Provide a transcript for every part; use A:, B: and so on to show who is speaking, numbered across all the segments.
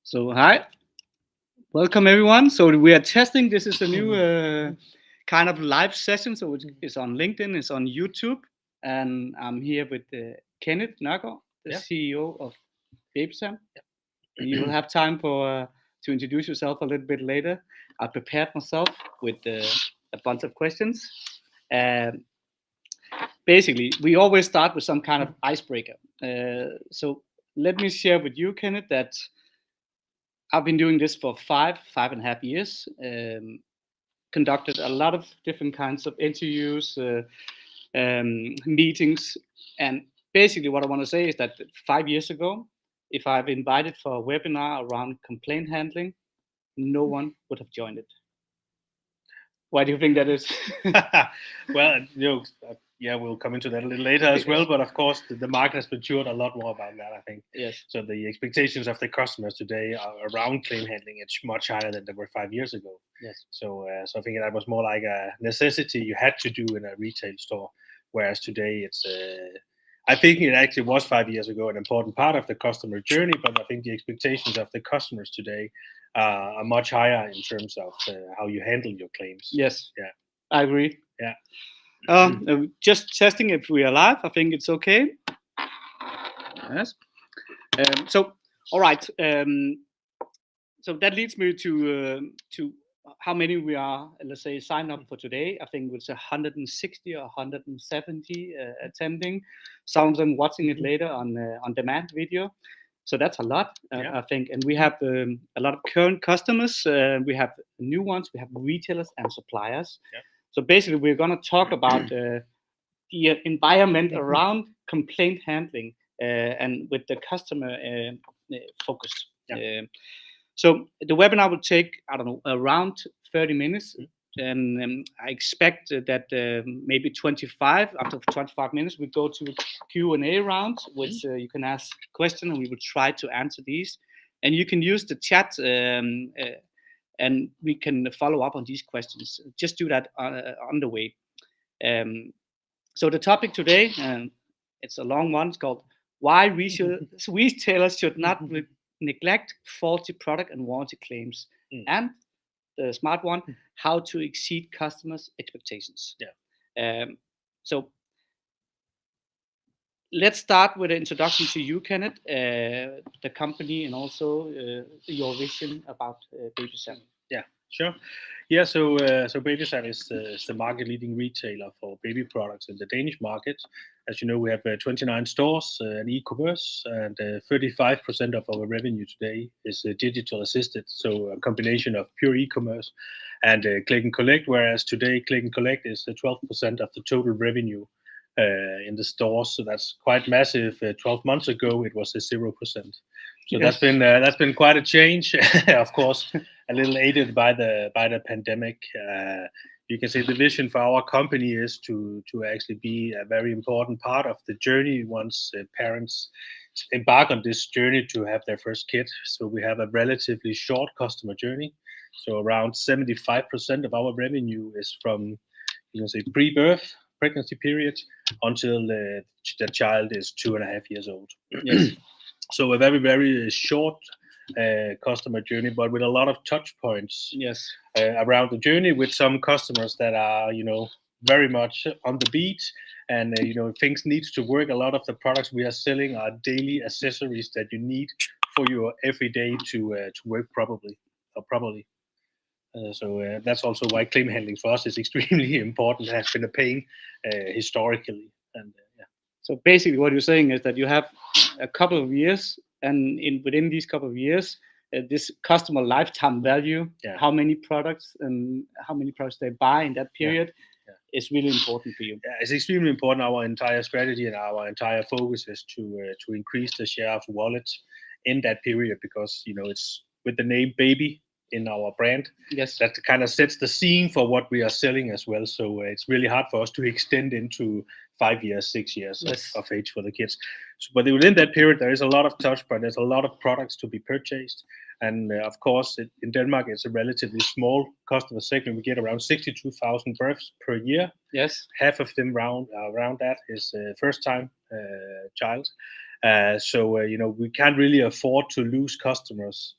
A: So hi, welcome everyone. So we are testing. This is a new kind of live session. So it's on LinkedIn, it's on YouTube, and I'm here with Kenneth Nørgaard, the CEO of BabySam. You will have time for to introduce yourself a little bit later. I prepared myself with a bunch of questions. Basically, we always start with some kind of icebreaker. So let me share with you, Kenneth, that I've been doing this for 5.5 years. Conducted a lot of different kinds of interviews, meetings, and basically what I want to say is that 5 years ago, if I've invited for a webinar around complaint handling, no one would have joined it. Why do you think that is?
B: Well, we'll come into that a little later as well. But of course, the market has matured a lot more about that, I think.
A: Yes.
B: So the expectations of the customers today are around claim handling. It's much higher than they were 5 years ago.
A: Yes.
B: So I think that was more like a necessity you had to do in a retail store, whereas today it's. I think it actually was 5 years ago an important part of the customer journey, but I think the expectations of the customers today are much higher in terms of how you handle your claims.
A: Yes.
B: Yeah.
A: I agree.
B: Yeah.
A: Just testing if we are live. I think it's okay. Yes. So, all right. So that leads me to how many we are, let's say, signed up for today. I think it's 160 or 170 attending. Some of them watching it later on demand video. So that's a lot, I think. And we have a lot of current customers. We have new ones. We have retailers and suppliers.
B: Yeah.
A: So basically, we're going to talk about the environment around complaint handling and with the customer focus.
B: Yeah.
A: So the webinar will take, I don't know, around 30 minutes. And I expect that maybe after 25 minutes, we go to a Q&A round, which you can ask questions and we will try to answer these. And you can use the chat and we can follow up on these questions. Just do that on the way. So the topic today, it's a long one. It's called Why Retailers Should Not Neglect Faulty Product and Warranty Claims. And the smart one, how to exceed customers' expectations.
B: Yeah.
A: So let's start with an introduction to you, Kenneth, the company, and also your vision about BabySam.
B: Yeah, sure. Yeah, so BabySam is the market-leading retailer for baby products in the Danish market. As you know, we have 29 stores and e-commerce, and 35% of our revenue today is digital assisted. So a combination of pure e-commerce and click and collect, whereas today click and collect is 12% of the total revenue in the stores. So that's quite massive. 12 months ago, it was 0%. So
A: Yes.
B: that's been quite a change, of course, a little aided by the pandemic. You can say the vision for our company is to actually be a very important part of the journey once parents embark on this journey to have their first kid. So we have a relatively short customer journey. So around 75% of our revenue is from, you can say, pre-birth pregnancy period until the child is 2.5 years old.
A: Yes.
B: So a very, very short customer journey, but with a lot of touch points.
A: Yes.
B: Around the journey with some customers that are, very much on the beat, and things needs to work. A lot of the products we are selling are daily accessories that you need for your everyday to work properly. So that's also why claim handling for us is extremely important. It has been a pain historically, and yeah.
A: So basically, what you're saying is that you have a couple of years, and within these couple of years, this customer lifetime value, how many products they buy in that period, is really important for you.
B: Yeah, it's extremely important. Our entire strategy and our entire focus is to increase the share of wallet in that period, because it's with the name baby in our brand.
A: Yes.
B: That kind of sets the scene for what we are selling as well. So it's really hard for us to extend into 5 years, 6 years of age for the kids. But within that period, there is a lot of touch point. There's a lot of products to be purchased. And of course, in Denmark, it's a relatively small customer segment. We get around 62,000 births per year.
A: Yes.
B: Half of them around that is first-time child. So we can't really afford to lose customers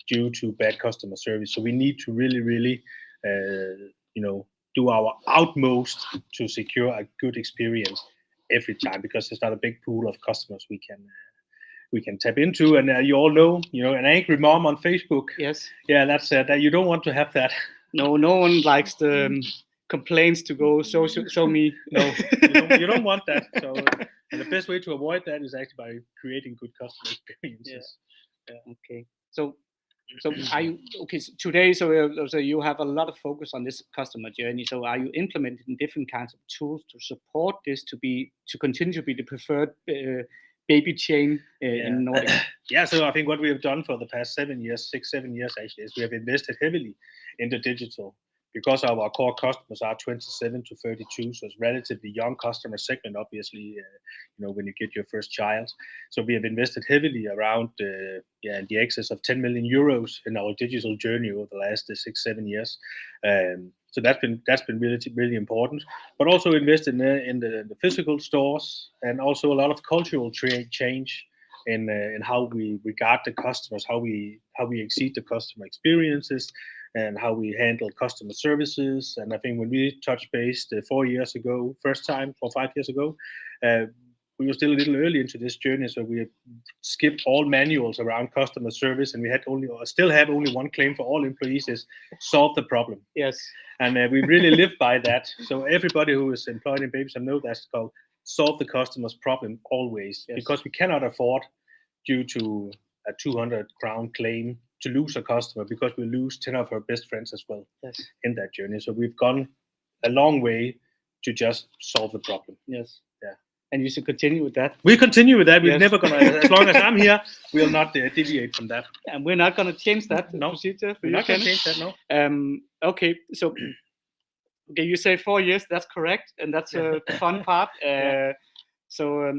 B: due to bad customer service. So we need to really, do our utmost to secure a good experience every time, because there's not a big pool of customers we can tap into. And you all know, an angry mom on Facebook.
A: Yes.
B: Yeah, that's that. You don't want to have that.
A: No one likes the complaints to go. Show me.
B: No, you don't want that. So, and the best way to avoid that is actually by creating good customer experiences.
A: Yeah. Okay. So are you today? So you have a lot of focus on this customer journey. So are you implementing different kinds of tools to support this to continue to be the preferred baby chain in Nordics?
B: Yeah. So I think what we have done for the past 7 years, 6-7 years actually, is we have invested heavily into digital, because our core customers are 27 to 32, so it's relatively young customer segment, obviously, when you get your first child. So we have invested heavily around in the excess of 10 million euros in our digital journey over the last 6-7 years. So that's been really important, but also invested in the physical stores, and also a lot of cultural change in how we regard the customers, how we exceed the customer experiences, and how we handle customer services. And I think when we touched base 4 years ago, first time, 4 or 5 years ago, we were still a little early into this journey, so we skipped all manuals around customer service, and we still have only one claim for all employees: is solve the problem.
A: Yes.
B: And we really live by that. So everybody who is employed in BabySam know that's called solve the customer's problem always, because we cannot afford, due to a 200 crown claim, to lose a customer, because we lose 10 of our best friends as well in that journey. So we've gone a long way to just solve the problem.
A: Yes.
B: Yeah.
A: And you should continue with that.
B: We continue with that. We're never gonna, as long as I'm here, we'll not deviate from that.
A: And we're not gonna change that procedure.
B: We're not gonna change that. No.
A: Okay. So, you say 4 years. That's correct, and that's the fun part. So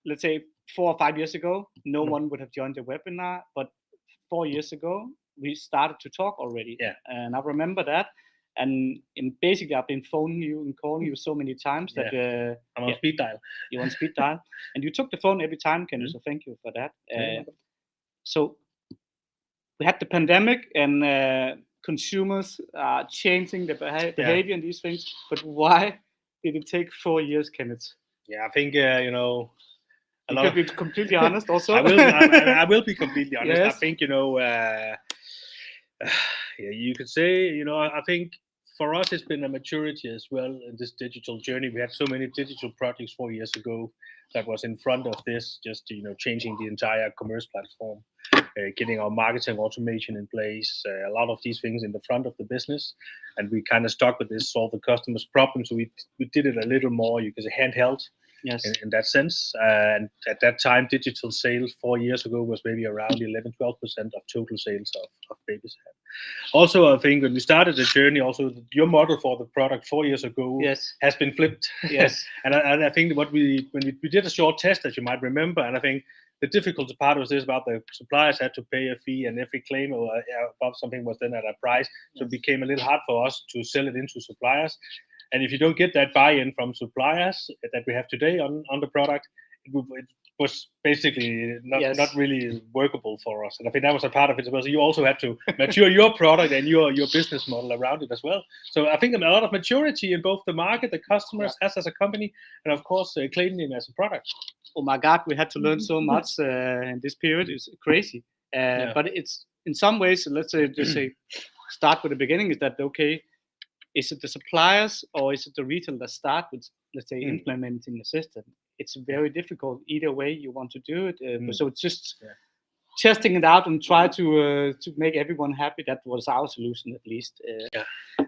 A: let's say 4 or 5 years ago, no one would have joined the webinar, but 4 years ago, we started to talk already.
B: Yeah.
A: And I remember that. And basically, I've been phoning you and calling you so many times that
B: I'm on speed dial.
A: You're on speed dial, and you took the phone every time, Kenneth. So thank you for that. So we had the pandemic, and consumers are changing their behavior and these things. But why did it take 4 years, Kenneth?
B: Yeah, I think
A: You could be completely honest also.
B: I will be completely honest.
A: Yes.
B: I think, you could say, I think for us, it's been a maturity as well in this digital journey. We had so many digital projects 4 years ago that was in front of this, just, changing the entire commerce platform, getting our marketing automation in place, a lot of these things in the front of the business. And we kind of stuck with this, solve the customer's problem. So we did it a little more, you could say, handheld.
A: Yes.
B: In that sense. And at that time, digital sales 4 years ago was maybe around 11-12% of total sales of BabySam. Also, I think when we started the journey, also your model for the product 4 years ago has been flipped.
A: Yes.
B: And I think when we did a short test, as you might remember, and I think the difficult part was this about the suppliers had to pay a fee, and every claim above something was then at a price. So it became a little hard for us to sell it into suppliers. And if you don't get that buy-in from suppliers that we have today on the product, it was basically not really workable for us. And I think that was a part of it as well. So you also had to mature your product and your business model around it as well. So I think a lot of maturity in both the market, the customers, us as a company, and of course, Claimlane as a product.
A: Oh my God, we had to learn so much in this period. It's crazy. But it's in some ways, let's say, start with the beginning. Is that okay? Is it the suppliers or is it the retail that start with, let's say, implementing the system? It's very difficult either way you want to do it. So it's just testing it out and try to make everyone happy. That was our solution, at least.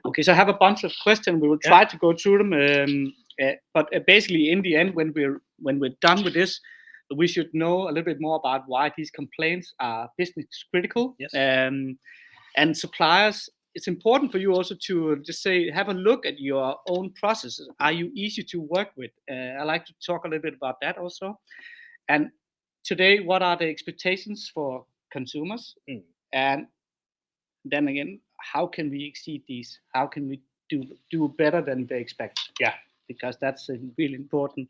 A: Okay, so I have a bunch of questions. We will try to go through them. But basically, in the end, when we're done with this, we should know a little bit more about why these complaints are business critical.
B: Yes.
A: And suppliers. It's important for you also to just say, have a look at your own processes. Are you easy to work with? I like to talk a little bit about that also. And today, what are the expectations for consumers? And then again, how can we exceed these? How can we do better than they expect?
B: Yeah,
A: because that's really important.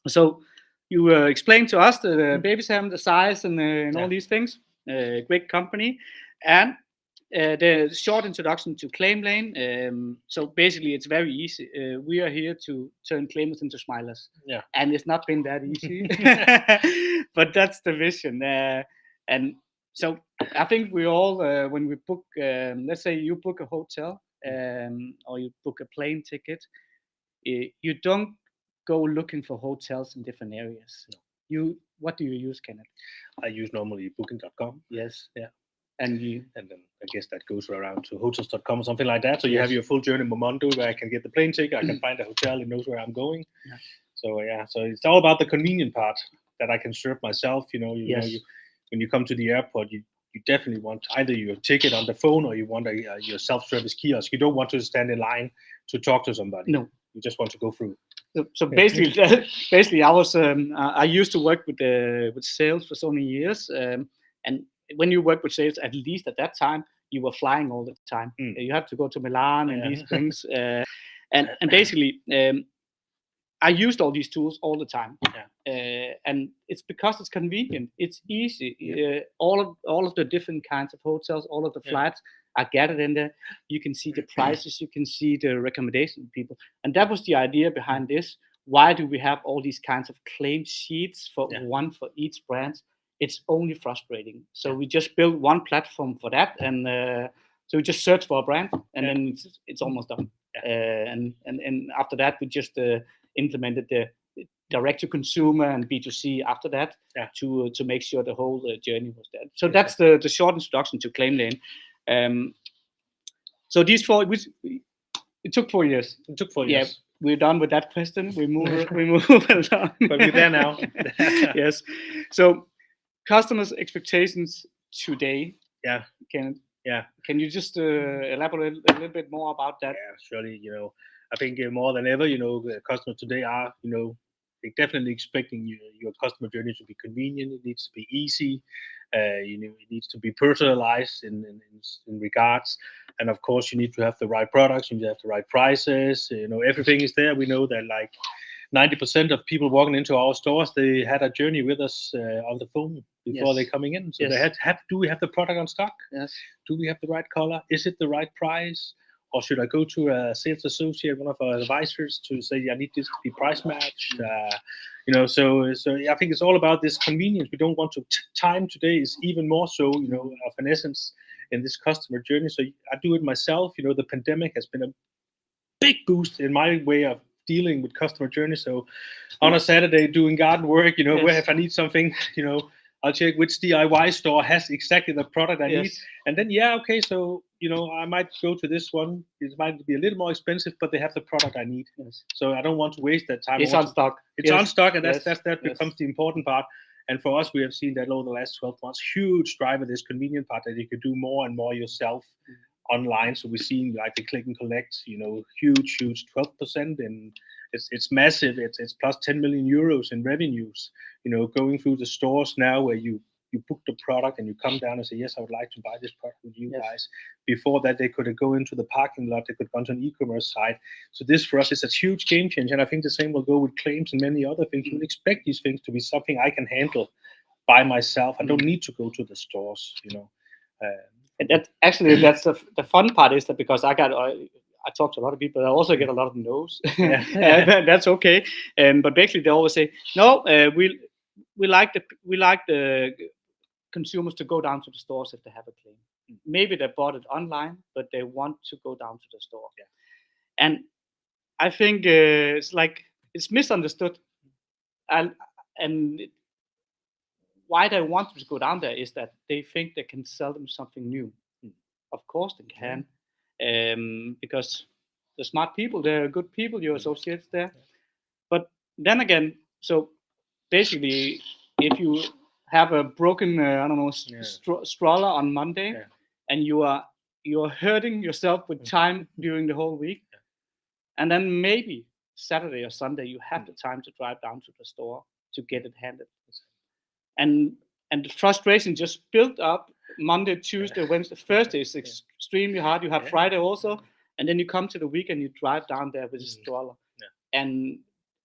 A: So you explained to us the BabySam, the size, and all these things. great company, and the short introduction to Claimlane. So basically, it's very easy. We are here to turn claimers into smilers.
B: Yeah.
A: And it's not been that easy, but that's the vision. And so I think we all, when we book, let's say you book a hotel or you book a plane ticket, you don't go looking for hotels in different areas.
B: No.
A: What do you use, Kenneth?
B: I use normally booking.com.
A: Yes.
B: Yeah.
A: And
B: then I guess that goes around to hotels.com or something like that. So you have your full journey Momondo, where I can get the plane ticket, I can find a hotel, it knows where I'm going.
A: Yeah.
B: So it's all about the convenient part that I can serve myself. Know, when you come to the airport, you definitely want either your ticket on the phone or you want your self-service kiosk. You don't want to stand in line to talk to somebody.
A: No,
B: you just want to go through.
A: So basically, I used to work with sales for so many years, and when you work with sales, at least at that time, you were flying all the time. You have to go to Milan and these things, and basically, I used all these tools all the time, and it's because it's convenient. It's easy. All of the different kinds of hotels, all of the flights are gathered in there. You can see the prices. You can see the recommendation of people, and that was the idea behind this. Why do we have all these kinds of claim sheets for one for each brand? It's only frustrating. So we just built one platform for that, and so we just search for a brand, and then it's almost done. And after that, we just implemented the direct to consumer and B2C after that to make sure the whole journey was there. So that's the short introduction to Claimlane. So these it took 4 years.
B: It took 4 years.
A: Yeah, we're done with that question. We move along.
B: But we're there now.
A: Yes. So customers' expectations today.
B: Yeah.
A: Can you just elaborate a little bit more about that?
B: Yeah, surely. I think more than ever, customers today are, they're definitely expecting your customer journey to be convenient. It needs to be easy. It needs to be personalized in regards. And of course, you need to have the right products. You need to have the right prices. Everything is there. We know that like 90% of people walking into our stores, they had a journey with us on the phone before they're coming in. So they do we have the product on stock?
A: Yes. Do
B: we have the right color? Is it the right price? Or should I go to a sales associate, one of our advisors, to say, I need this to be price matched? So I think it's all about this convenience. We don't want to. Time today is even more so, of an essence in this customer journey. So I do it myself. The pandemic has been a big boost in my way of dealing with customer journey. So on a Saturday doing garden work, where if I need something, I'll check which DIY store has exactly the product I need. And then, so, I might go to this one. It might be a little more expensive, but they have the product I need.
A: Yes.
B: So I don't want to waste that time.
A: It's on stock.
B: It's on stock, and that becomes the important part. And for us, we have seen that over the last 12 months, huge driver, this convenient part that you could do more and more yourself online. So we're seeing like the click and collect, huge 12%, and it's massive. It's plus 10 million euros in revenues. Going through the stores now where you book the product and you come down and say, yes, I would like to buy this product with you guys. Before that, they could go into the parking lot, they could go to an e-commerce site. So this for us is a huge game changer. And I think the same will go with claims and many other things. You would expect these things to be something I can handle by myself. I don't need to go to the stores,
A: And that's the fun part is that because I talk to a lot of people, I also get a lot of no's. That's okay. But basically they always say, no, we like the consumers to go down to the stores if they have a claim. Maybe they bought it online, but they want to go down to the store. And I think it's misunderstood. And why they want to go down there is that they think they can sell them something new. Of course they can, because the smart people, they're good people, your associates there. But then again, so basically, if you have a broken, stroller on Monday, and you're hurting yourself with time during the whole week, and then maybe Saturday or Sunday you have the time to drive down to the store to get it handled, and the frustration just built up. Monday, Tuesday, Wednesday, Thursday is extremely hard. You have Friday also, and then you come to the weekend, you drive down there with a stroller, and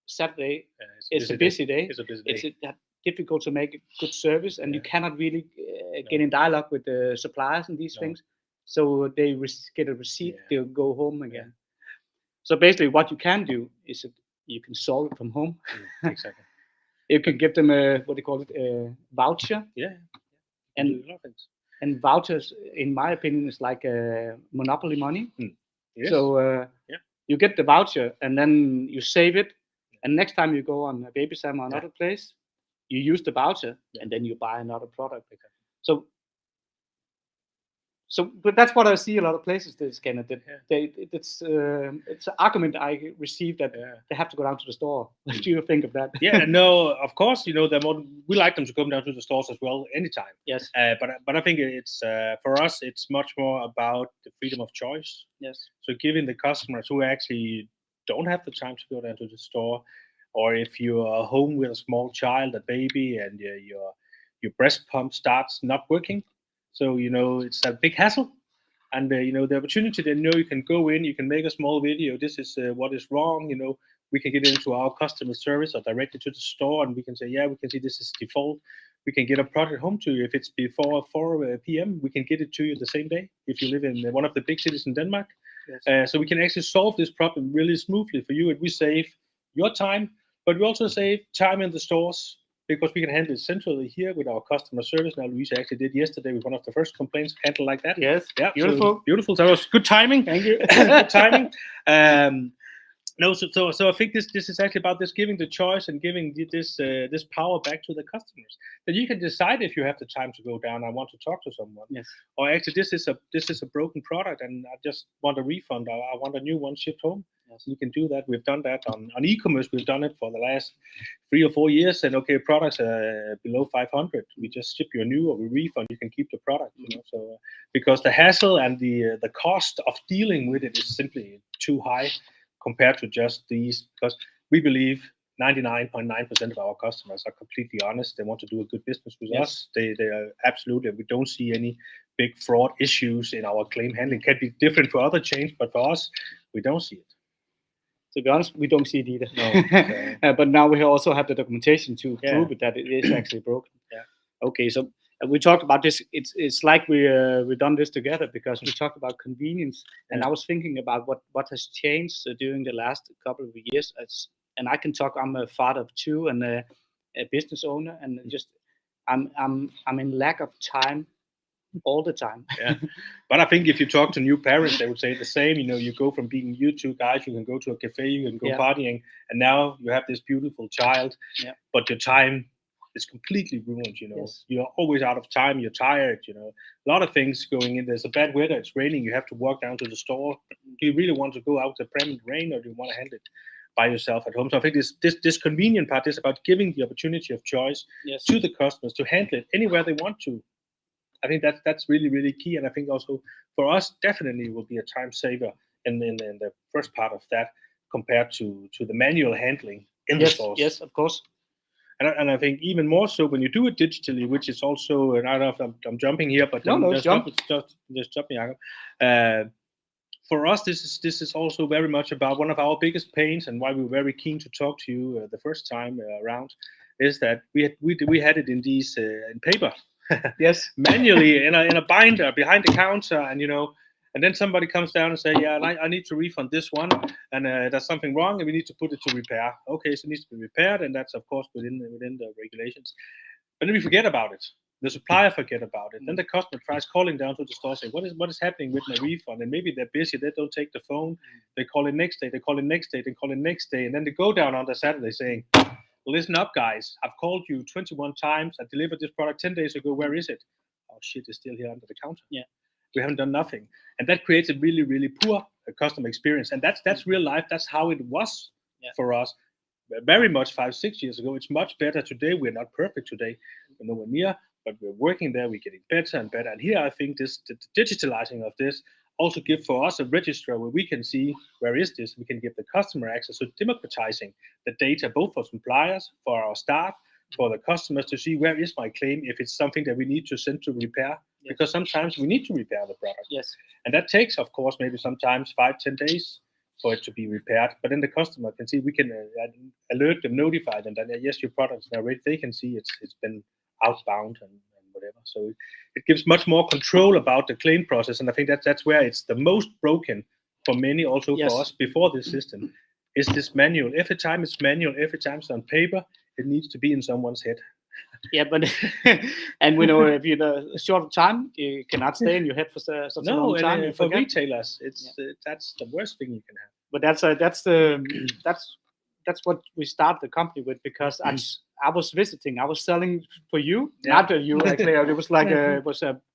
A: Saturday is a busy day.
B: It's a busy day.
A: difficult to make a good service, and you cannot really get in dialogue with the suppliers and these things. So they get a receipt, they'll go home again. So basically, what you can do is that you can solve it from home.
B: Exactly.
A: You can give them a voucher.
B: Yeah.
A: And vouchers, in my opinion, is like monopoly money.
B: Yes.
A: So you get the voucher and then you save it. And next time you go on BabySam or another place, you use the voucher and then you buy another product. But that's what I see a lot of places. This Kenneth, it's an argument I received that they have to go down to the store. What do you think of that?
B: No, of course, we like them to come down to the stores as well anytime.
A: Yes.
B: But I think it's for us, it's much more about the freedom of choice.
A: Yes.
B: So giving the customers who actually don't have the time to go down to the store, or if you're home with a small child, a baby, and your breast pump starts not working. So, it's a big hassle. And, the opportunity that, you can go in, you can make a small video. This is what is wrong. We can get into our customer service or directly to the store, and we can say, we can see this is default. We can get a product home to you. If it's before 4 p.m., we can get it to you the same day if you live in one of the big cities in Denmark. Yes. So we can actually solve this problem really smoothly for you, and we save your time, but we also save time in the stores, because we can handle it centrally here with our customer service. Now, Louise actually did yesterday with one of the first complaints handled like that.
A: Yes, beautiful.
B: So beautiful. So that was good timing.
A: Thank you.
B: Good timing. So I think this is actually about this giving the choice and giving this power back to the customers. That you can decide if you have the time to go down. I want to talk to someone.
A: Yes.
B: Or actually, this is a broken product, and I just want a refund. I want a new one shipped home. Yes. You can do that. We've done that on e-commerce. We've done it for the last 3 or 4 years. And products below 500, we just ship you a new, or we refund. You can keep the product. So because the hassle and the cost of dealing with it is simply too high compared to just these. Because we believe 99.9% of our customers are completely honest. They want to do a good business with us. They are absolutely. We don't see any big fraud issues in our claim handling. It can be different for other chains, but for us, we don't see it.
A: To be honest, we don't see it either.
B: No.
A: But now we also have the documentation to prove it that it is actually broken. Okay, so we talked about this. It's like we've done this together because we talked about convenience, and I was thinking about what has changed during the last couple of years. And I can talk. I'm a father of 2 and a business owner, and just I'm in lack of time all the time.
B: But I think if you talk to new parents, they would say the same. You go from being you two guys, you can go to a cafe, you can go partying, and now you have this beautiful child, but your time is completely ruined. You're always out of time. You're tired. A lot of things going in. There's a bad weather. It's raining. You have to walk down to the store. Do you really want to go out to the rain, or do you want to handle it by yourself at home? So I think this convenient part is about giving the opportunity of choice to the customers to handle it anywhere they want to. I think that's really, really key. And I think also for us, definitely will be a time saver in the first part of that compared to the manual handling in the stores.
A: Yes, of course.
B: And I think even more so when you do it digitally, which is also, and I don't know if I'm jumping here, but
A: just jump.
B: Just jump, Jakob. For us, this is also very much about one of our biggest pains, and why we were very keen to talk to you the first time around, is that we had it in these in paper.
A: Yes,
B: manually in a binder behind the counter, and then somebody comes down and say, I need to refund this one, and there's something wrong, and we need to put it to repair. Okay, so it needs to be repaired, and that's of course within the regulations. But then we forget about it. The supplier forget about it. Then the customer tries calling down to the store, saying, what is happening with my refund? And maybe they're busy, they don't take the phone. They call it next day, they call it next day, they call it next day, and then they go down on the Saturday saying, listen up, guys. I've called you 21 times. I delivered this product 10 days ago. Where is it? Oh, shit, it's still here under the counter. We haven't done nothing. And that creates a really, really poor customer experience. And that's real life. That's how it was for us. Very much 5-6 years ago. It's much better today. We're not perfect today. We're nowhere near, but we're working there. We're getting better and better. And here I think the digitalizing of this also give for us a register where we can see where is this. We can give the customer access. So democratizing the data, both for suppliers, for our staff, for the customers, to see where is my claim if it's something that we need to send to repair. Because sometimes we need to repair the product.
A: Yes.
B: And that takes, of course, maybe sometimes 5-10 days. for it to be repaired. But then the customer can see, we can alert them, notify them that yes, your product is now ready. They can see it's been outbound and whatever. So it gives much more control about the claim process, and I think that's where it's the most broken for many, also for us before this system, is this manual. Every time it's manual, every time it's on paper, it needs to be in someone's head.
A: Yeah, but and we know if you're short of time, you cannot stay in your head for such a long time.
B: For retailers, it's that's the worst thing you can have.
A: But that's what we started the company with, because I was visiting, I was selling for you, not you actually. It was like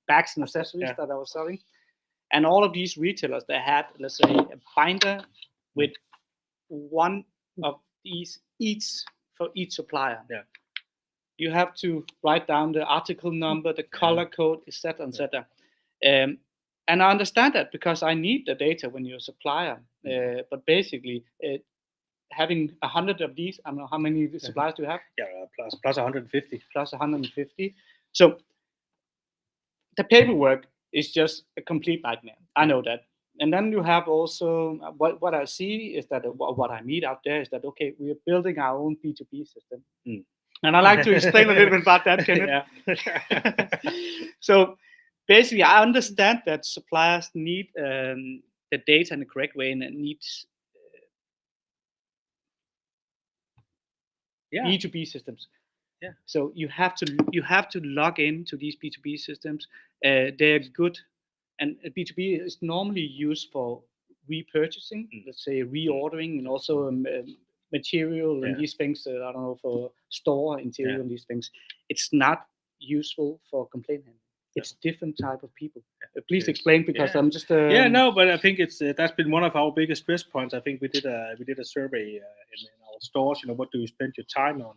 A: bags and accessories that I was selling, and all of these retailers, they had, let's say, a binder with one of these each for each supplier.
B: Yeah.
A: You have to write down the article number, the color code, etc., etc. And I understand that, because I need the data when you're a supplier. But basically, having 100 of these, I don't know how many suppliers do you have?
B: Yeah, plus 150.
A: Plus 150. So the paperwork is just a complete nightmare. I know that. And then you have also, what I see is that, what I meet out there is that, okay, we are building our own B2B system. And I like to explain a little bit about that, Kenneth. So basically, I understand that suppliers need the data in the correct way, and it needs B2B systems.
B: Yeah.
A: So you have to log into these B2B systems. They're good, and B2B is normally used for repurchasing, let's say reordering, and also material and these things. I don't know, for store interior and these things. It's not useful for complaint handling. It's different type of people. Please explain, because I'm just
B: no, but I think it's that's been one of our biggest stress points. I think we did a survey in our stores. What do you spend your time on?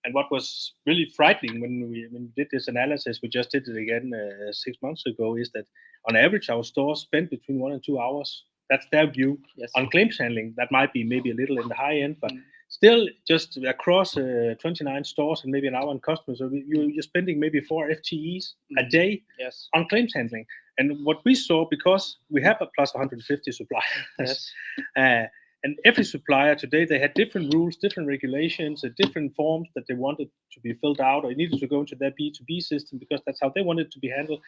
B: And what was really frightening when we did this analysis, we just did it again 6 months ago, is that on average our stores spend between 1 and 2 hours. That's their view on claims handling. That might be maybe a little in the high end, but still, just across 29 stores and maybe an hour on customers, so you're spending maybe 4 FTEs a day on claims handling. And what we saw, because we have a plus 150 suppliers, and every supplier today, they had different rules, different regulations, different forms that they wanted to be filled out, or needed to go into their B2B system, because that's how they wanted to be handled.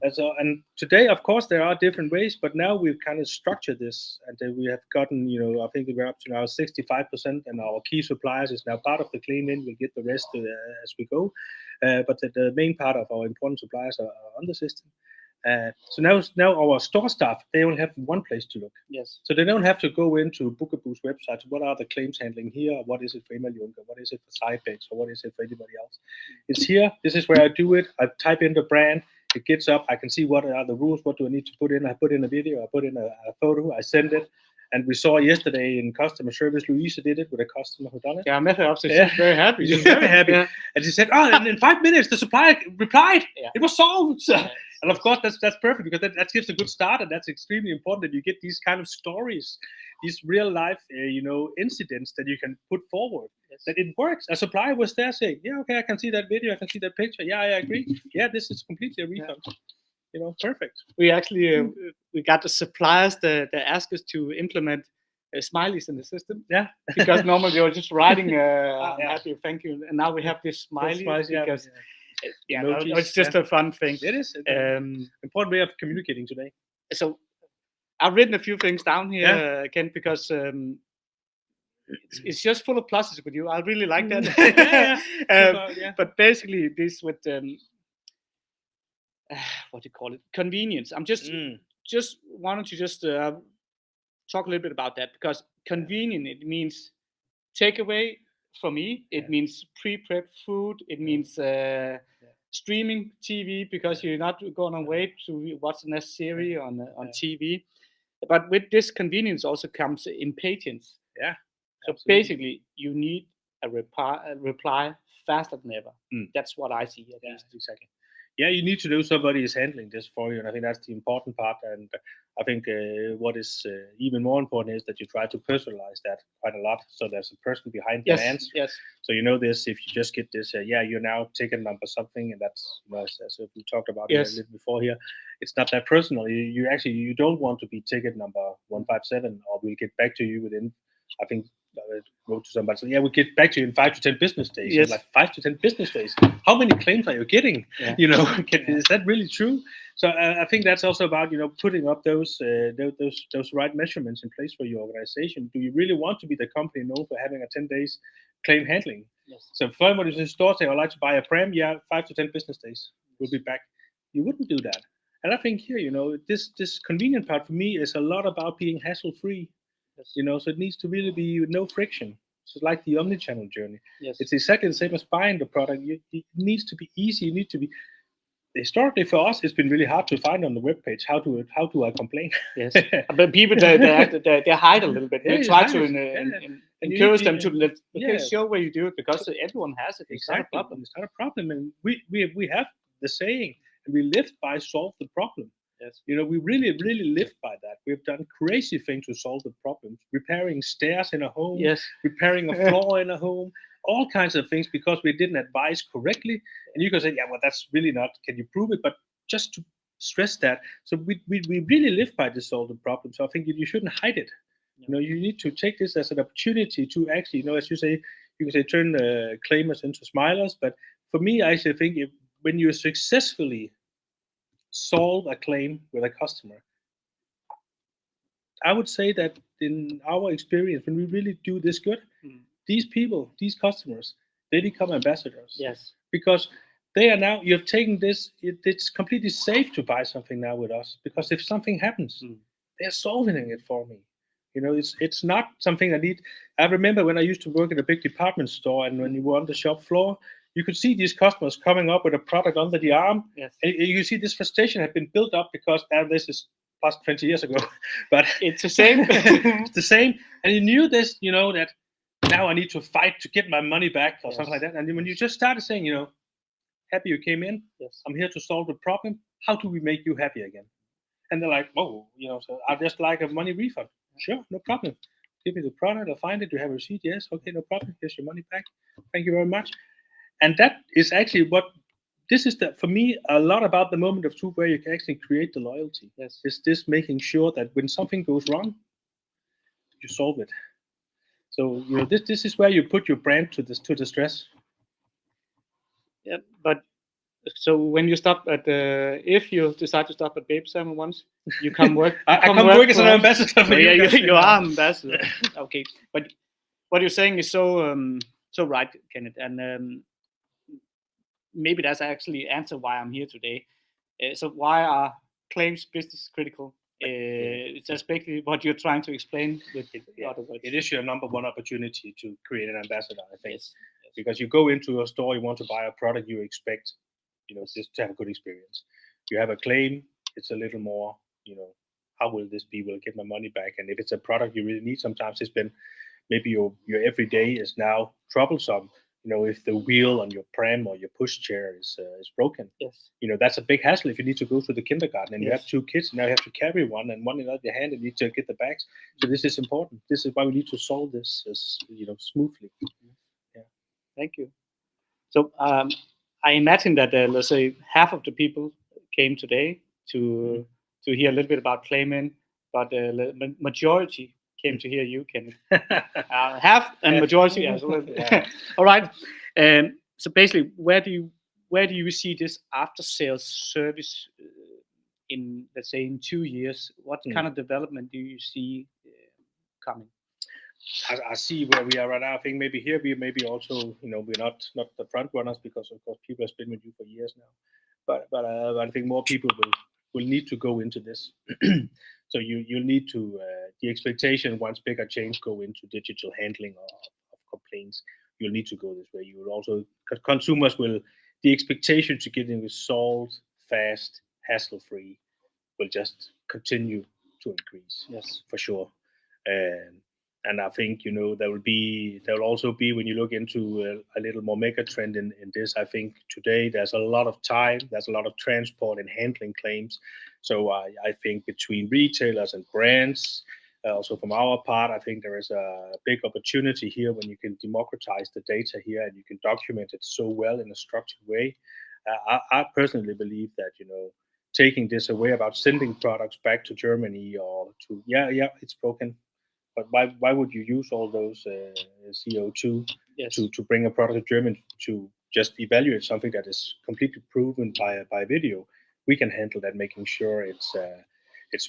B: And today, of course, there are different ways, but now we've kind of structured this, and we have gotten, I think we're up to now 65%, and our key suppliers is now part of the Claimlane. We'll get the rest as we go. But the main part of our important suppliers are on the system. So now our store staff, they only have one place to look. So they don't have to go into Bookaboo's website. What are the claims handling here? What is it for Emil Juncker? What is it for Cybex? Or what is it for anybody else? It's here. This is where I do it. I type in the brand. It gets up. I can see what are the rules. What do I need to put in? I put in a video. I put in a photo. I send it. And we saw yesterday in customer service, Louisa did it with a customer who done it.
A: Yeah, I met her up. So she's very happy.
B: She's very happy. And she said, and in 5 minutes, the supplier replied. It was solved. And of course, that's perfect, because that gives a good start. And that's extremely important, that you get these kind of stories, these real life, incidents that you can put forward, that it works. A supplier was there saying, okay, I can see that video. I can see that picture. Yeah, I agree. Yeah, this is completely a refund. Perfect.
A: We actually we got the suppliers that asked us to implement smileys in the system. Because normally you're just writing I'm happy, thank you, and now we have this smiley because it's just a fun thing.
B: It is important way of communicating today.
A: So I've written a few things down here, Ken, because it's just full of pluses with you. I really like that. But basically, this with what do you call it? Convenience. I'm just wanted to just talk a little bit about that, because convenient, it means takeaway for me. It means pre-prep food. It means streaming TV, because you're not going to wait to watch the next series on TV. But with this convenience also comes impatience. So basically, you need a reply faster than ever. That's what I see.
B: Exactly. yeah, you need to know somebody is handling this for you, and I think that's the important part. And I think what is even more important is that you try to personalize that quite a lot, so there's a person behind the answer.
A: Yes.
B: So you know this. If you just get this, you're now ticket number something, and that's as we talked about
A: Yes.
B: a little before here. It's not that personal. You actually you don't want to be ticket number 157, or we'll get back to you within. I think I wrote to somebody. So we'll get back to you in 5 to 10 business days.
A: Yes.
B: Like 5 to 10 business days. How many claims are you getting?
A: Yeah.
B: Is that really true? So I think that's also about putting up those right measurements in place for your organization. Do you really want to be the company known for having a 10 days claim handling?
A: Yes.
B: So if somebody in the store say, I'd like to buy a pram, 5 to 10 business days, we'll be back. You wouldn't do that. And I think here, this convenient part for me is a lot about being hassle-free. Yes. So it needs to really be no friction. So it's like the omnichannel journey.
A: Yes.
B: It's exactly the same as buying the product. It needs to be easy. You need to be. Historically, for us, it's been really hard to find on the webpage how do I complain.
A: Yes, but people they hide a little bit. They try to encourage them to show where you do it, because everyone has it. It's not a problem.
B: It's not a problem, and we have the saying, and we live by solve the problem.
A: Yes.
B: We really live by that. We've done crazy things to solve the problems. Repairing stairs in a home.
A: Yes.
B: Repairing a floor in a home. All kinds of things because we didn't advise correctly. And you can say, that's really not. Can you prove it? But just to stress that, so we really live by this solve the problem. So I think you shouldn't hide it. No. You need to take this as an opportunity to actually, as you say, you can say turn claimers into smilers. But for me, I actually think when you successfully solve a claim with a customer, I would say that in our experience, when we really do this good, these people, these customers, they become ambassadors.
A: Yes.
B: Because they are now, you've taken this, it's completely safe to buy something now with us, because if something happens, they're solving it for me. It's not something I need. I remember when I used to work in a big department store, and when you were on the shop floor, you could see these customers coming up with a product under the arm.
A: Yes.
B: And you see this frustration had been built up because this is past 20 years ago. But
A: it's the same.
B: It's the same. And you knew this, that now I need to fight to get my money back or something like that. And when you just started saying, happy you came in, I'm here to solve the problem. How do we make you happy again? And they're like, so I just like a money refund. Sure, no problem. Give me the product, I'll find it. Do you have a receipt? Yes, okay, no problem. Here's your money back. Thank you very much. And that is actually this is for me a lot about the moment of truth where you can actually create the loyalty.
A: Yes.
B: Is this making sure that when something goes wrong, you solve it. So this is where you put your brand to the stress.
A: Yeah, but so when you stop at if you decide to stop at BabySam once, you come work.
B: I come work as an ambassador for you.
A: You are an ambassador. Okay, but what you're saying is so right, Kenneth, and maybe that's actually answer why I'm here today. So why are claims business critical? It's basically what you're trying to explain with other words.
B: It is your number one opportunity to create an ambassador, I think.
A: Yes.
B: Because you go into a store, you want to buy a product, you expect, just to have a good experience. You have a claim, it's a little more, how will this be? Will I get my money back? And if it's a product you really need, sometimes it's been, maybe your everyday is now troublesome. If the wheel on your pram or your pushchair is broken,
A: yes.
B: That's a big hassle if you need to go to the kindergarten and you have 2 kids. Now you have to carry one and one in the other hand, and you need to get the bags. So this is important. This is why we need to solve this, smoothly.
A: Yeah. Thank you. So I imagine that let's say half of the people came today to hear a little bit about Claimlane, but the majority came to hear you, Kenneth. Half and majority as well. Yeah. All right. So basically, where do you see this after sales service in, let's say, in 2 years? What kind of development do you see coming?
B: I see where we are right now. I think maybe here we maybe also, we're not the front runners, because of course people have been with you for years now. But I think more people will need to go into this. So you'll need to, the expectation once bigger chains go into digital handling of complaints, you'll need to go this way. You will also, consumers will, the expectation to get it solved fast, hassle-free, will just continue to increase.
A: Yes,
B: for sure. And I think, there will also be, when you look into a little more mega trend in this, I think today there's a lot of time, there's a lot of transport and handling claims. So I think between retailers and brands, also from our part, I think there is a big opportunity here when you can democratize the data here and you can document it so well in a structured way. I personally believe that, taking this away about sending products back to Germany or to, it's broken. But why would you use all those CO2 to bring a product to Germany to just evaluate something that is completely proven by video? We can handle that, making sure it's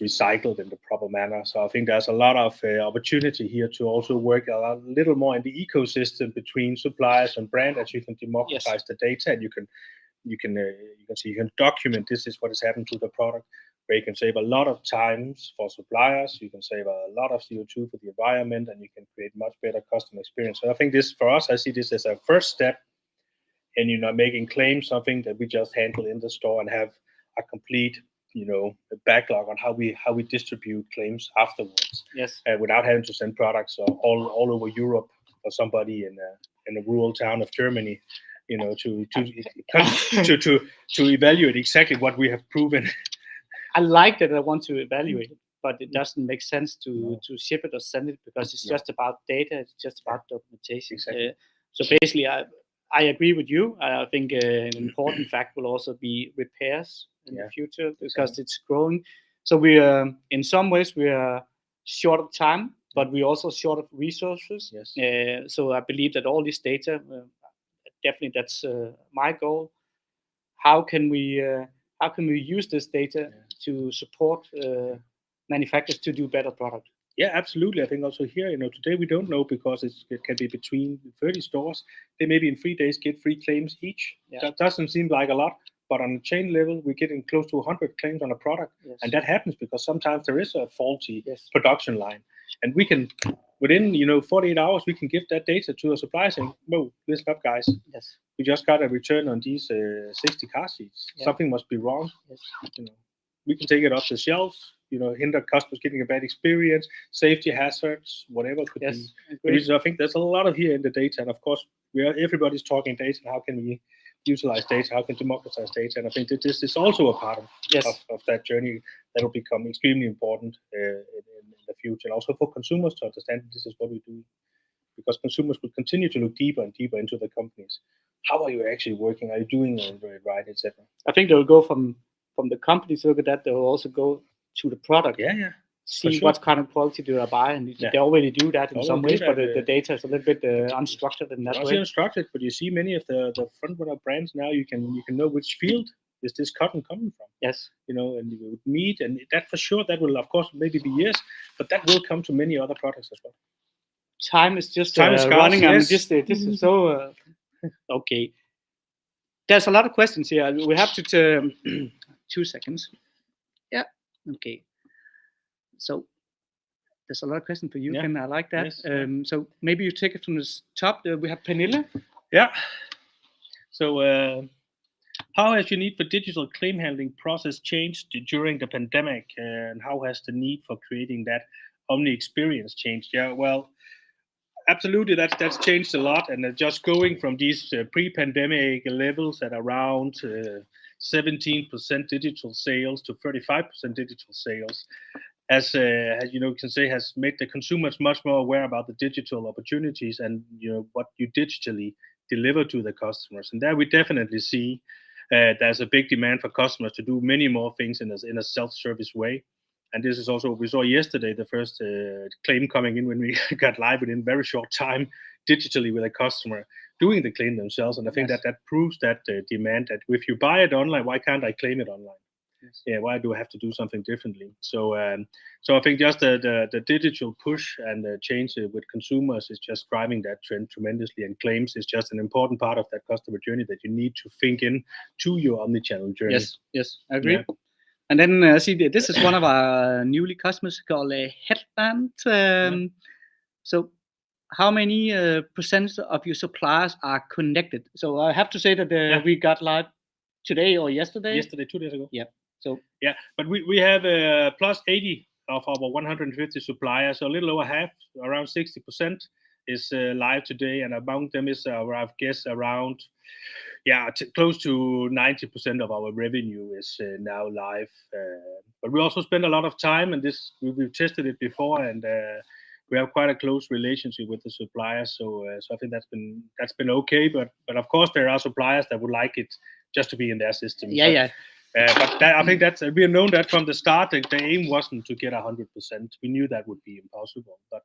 B: recycled in the proper manner. So I think there's a lot of opportunity here to also work a little more in the ecosystem between suppliers and brands, that you can democratize the data, and you can document this is what has happened to the product, where you can save a lot of times for suppliers, you can save a lot of CO2 for the environment, and you can create much better customer experience. So I think this, for us, I see this as a first step in, making claims something that we just handle in the store and have a complete, a backlog on how we distribute claims afterwards.
A: Yes.
B: Without having to send products all over Europe for somebody in a rural town of Germany, to evaluate exactly what we have proven.
A: I like that I want to evaluate it, but it doesn't make sense to ship it or send it, because it's just about data, it's just about documentation.
B: Exactly.
A: So basically, I agree with you. I think an important fact will also be repairs in the future, because it's growing. So we are, in some ways, we are short of time, but we're also short of resources.
B: Yes.
A: So I believe that all this data, definitely that's my goal. How can we use this data to support manufacturers to do better product?
B: Yeah, absolutely. I think also here, today we don't know, because it can be between 30 stores. They maybe in 3 days get 3 claims each.
A: Yeah.
B: That doesn't seem like a lot, but on the chain level, we're getting close to 100 claims on a product.
A: Yes.
B: And that happens because sometimes there is a faulty
A: Yes.
B: production line. And we can, within 48 hours, we can give that data to a supplier saying, no, listen up, guys.
A: Yes.
B: We just got a return on these 60 car seats.
A: Yeah.
B: Something must be wrong.
A: Yes.
B: We can take it off the shelves, hinder customers getting a bad experience, safety hazards, whatever could be. So I think there's a lot of here in the data, and of course, everybody's talking data. How can we utilize data? How can we democratize data? And I think that this is also a part of that journey that will become extremely important in the future, and also for consumers to understand this is what we do, because consumers will continue to look deeper and deeper into the companies. How are you actually working? Are you doing it right, etc.?
A: I think they will go from the companies to look at that. They will also go to the product.
B: Yeah.
A: See what kind of quality do I buy, and they already do that in some ways, but the data is a little bit unstructured in that way.
B: Not unstructured, but you see many of the front runner brands now. You can know which field is this cotton coming from.
A: Yes.
B: And you would meet, and that for sure, that will of course maybe be years, but that will come to many other products as well.
A: Time is just
B: scarce,
A: running.
B: Yes.
A: This is so okay. There's a lot of questions here. We have to 2 seconds. Yeah. Okay. So there's a lot of questions for you, Ken. I like that.
B: Yes.
A: So maybe you take it from the top. We have Pernille.
B: Yeah. So how has your need for digital claim handling process changed during the pandemic, and how has the need for creating that omni experience changed? Yeah, well, absolutely, that's changed a lot, and just going from these pre-pandemic levels at around 17% digital sales to 35% digital sales, as can say, has made the consumers much more aware about the digital opportunities and what you digitally deliver to the customers. And there we definitely see there's a big demand for customers to do many more things in a self-service way. And this is also what we saw yesterday, the first claim coming in when we got live within very short time digitally with a customer doing the claim themselves. And I think that proves that demand, that if you buy it online, why can't I claim it online? Yes. Yeah, why do I have to do something differently? So I think just the digital push and the change with consumers is just driving that trend tremendously. And claims is just an important part of that customer journey that you need to think in to your omnichannel journey.
A: Yes, I agree. Yeah. And then see, this is one of our newly customers called a Headband. So how many percent of your suppliers are connected? So I have to say that we got live today or yesterday.
B: Yesterday, 2 days ago.
A: Yeah. So
B: but we have plus 80 of our 150 suppliers, so a little over half, around 60%, is live today, and among them is, I guess, around close to 90% of our revenue is now live. But we also spend a lot of time, and we've tested it before, and we have quite a close relationship with the suppliers. So I think that's been okay. But of course, there are suppliers that would like it just to be in their system. But I think we have known that from the start. The aim wasn't to get 100%. We knew that would be impossible. But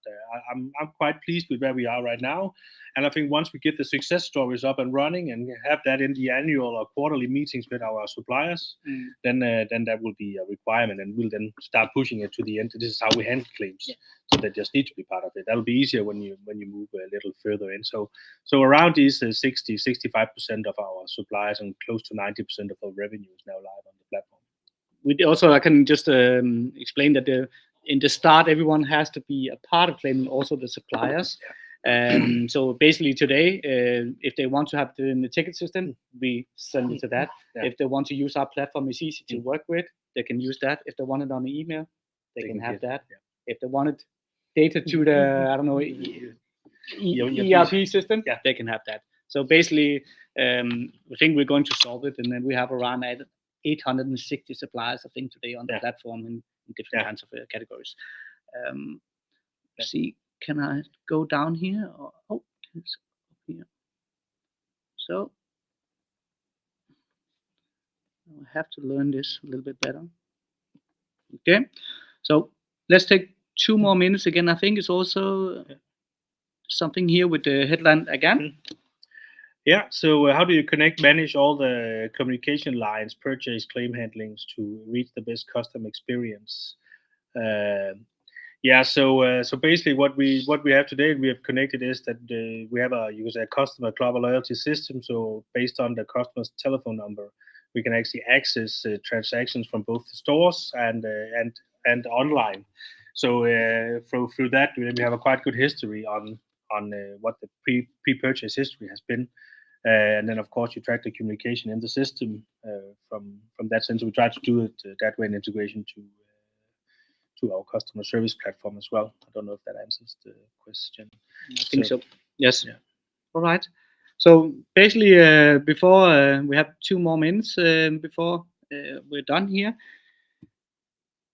B: I'm quite pleased with where we are right now. And I think once we get the success stories up and running and have that in the annual or quarterly meetings with our suppliers, then that will be a requirement, and we'll then start pushing it to the end. This is how we handle claims. Yeah. So they just need to be part of it. That'll be easier when you move a little further in. So around these 65% of our suppliers and close to 90% of our revenue is now live on the platform.
A: I can just explain that in the start, everyone has to be a part of Claimlane, also the suppliers. So basically today, if they want to have it in the ticket system, we send it to that. Yeah. If they want to use our platform, it's easy to work with. They can use that. If they want it on the email, they can have that. Yeah. If they want it data to the ERP system, they can have that. So basically, we think we're going to solve it, and then we have around 860 suppliers, I think, today on the platform in different kinds of categories. See, can I go down here? It's up here. So I have to learn this a little bit better. Okay, so let's take 2 more minutes again. I think it's also something here with the headline again.
B: Yeah, so how do you manage all the communication lines, purchase, claim handlings to reach the best customer experience? So basically what we have today, we have connected is that we have a customer club, a loyalty system. So based on the customer's telephone number, we can actually access transactions from both the stores and online. So through that, we have a quite good history on what the pre-purchase history has been. And then, of course, you track the communication in the system from that sense. We try to do it that way in integration to our customer service platform as well. I don't know if that answers the question.
A: I think so. Yes. Yeah. All right. So basically, before we have 2 more minutes before we're done here.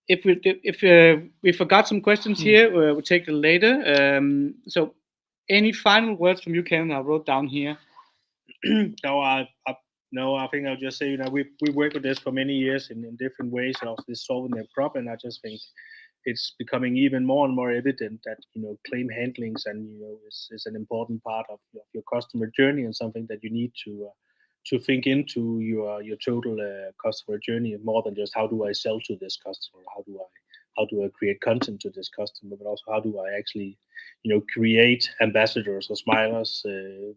A: If we forgot some questions here, we'll take them later. So any final words from you, Kenneth? I wrote down here.
B: No, I think I'll just say, we worked with this for many years in different ways of this solving their problem. I just think it's becoming even more and more evident that claim handlings and is an important part of your customer journey, and something that you need to think into your total customer journey, more than just how do I sell to this customer, how do I create content to this customer, but also how do I actually create ambassadors or smilers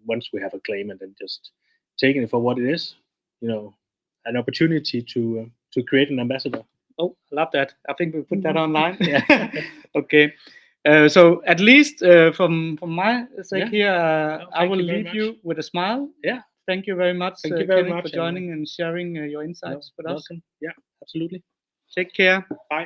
B: once we have a claim, and then just taking it for what it is, an opportunity to create an ambassador.
A: Oh, I love that. I think we put that online. Yeah. Okay. So at least from my sake here, I will leave you with a smile.
B: Yeah.
A: Thank you very much.
B: Thank you very much
A: for joining and sharing your insights with us.
B: Welcome. Yeah, absolutely.
A: Take care.
B: Bye.